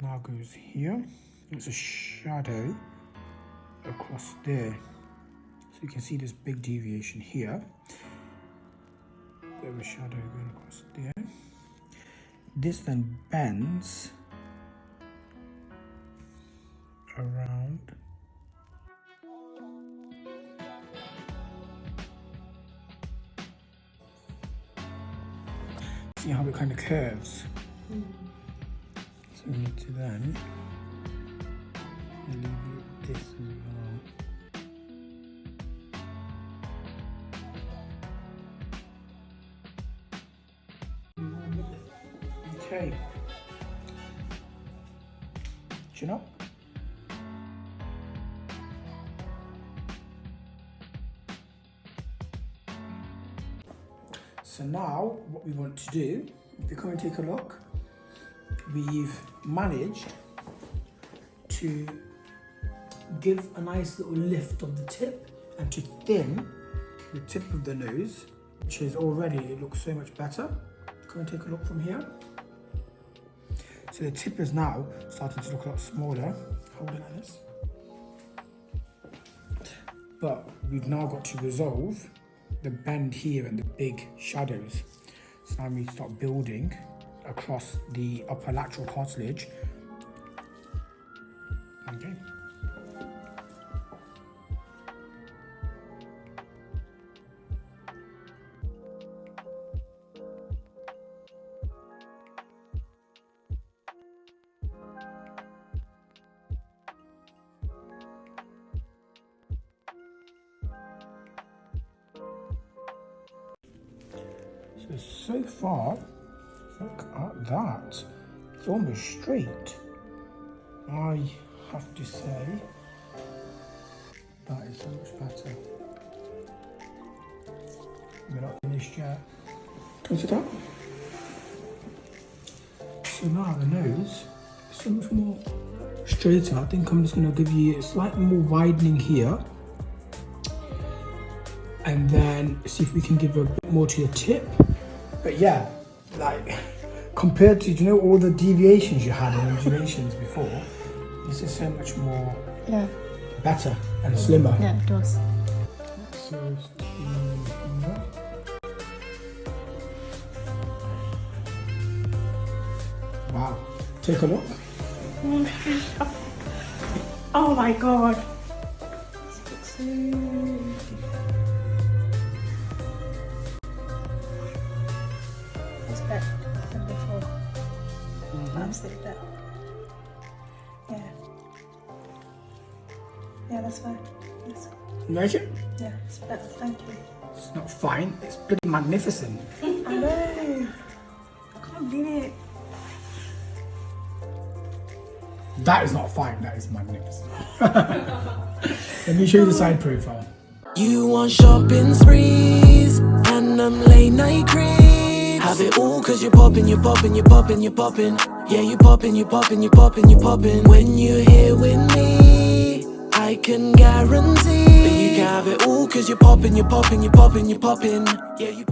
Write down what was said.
now goes here. It's a shadow across there. So you can see this big deviation here. Bit of a shadow going across there. This then bends around. See how it kind of curves? So we need to then alleviate this as well. Okay. Chin up. So now what we want to do, if you come and take a look, we've managed to give a nice little lift of the tip and to thin the tip of the nose, which is already, it looks so much better. Come and take a look from here. So the tip is now starting to look a lot smaller. Hold it like this. But we've now got to resolve the bend here and the big shadows. So now we start building across the upper lateral cartilage. Okay. So far, look at that. It's almost straight. I have to say, that is so much better. We're not finished yet. Can you see that? So now the nose is so much more straighter. I think I'm just going to give you a slightly more widening here. And then see if we can give a bit more to your tip. But yeah, like compared to, you know, all the deviations you had and undulations before, this is so much more better and slimmer. Yeah, it does. So, wow, take a look. Oh my god. It's better than before. Absolutely better. Yeah. Yeah, that's fine. You like it? Yeah, it's better. Thank you. It's not fine, it's pretty magnificent. I know. I can't believe it. That is not fine, that is magnificent. Let me show you the side profile. You want shopping sprees and I'm late night creeps. Have it all cause you're popping, you're popping, you're popping, you're popping. Yeah, you popping, you popping, you popping, you popping. When you're here with me, I can guarantee that you can have it all cause you're popping, you're popping, you're popping, you're popping. Yeah, you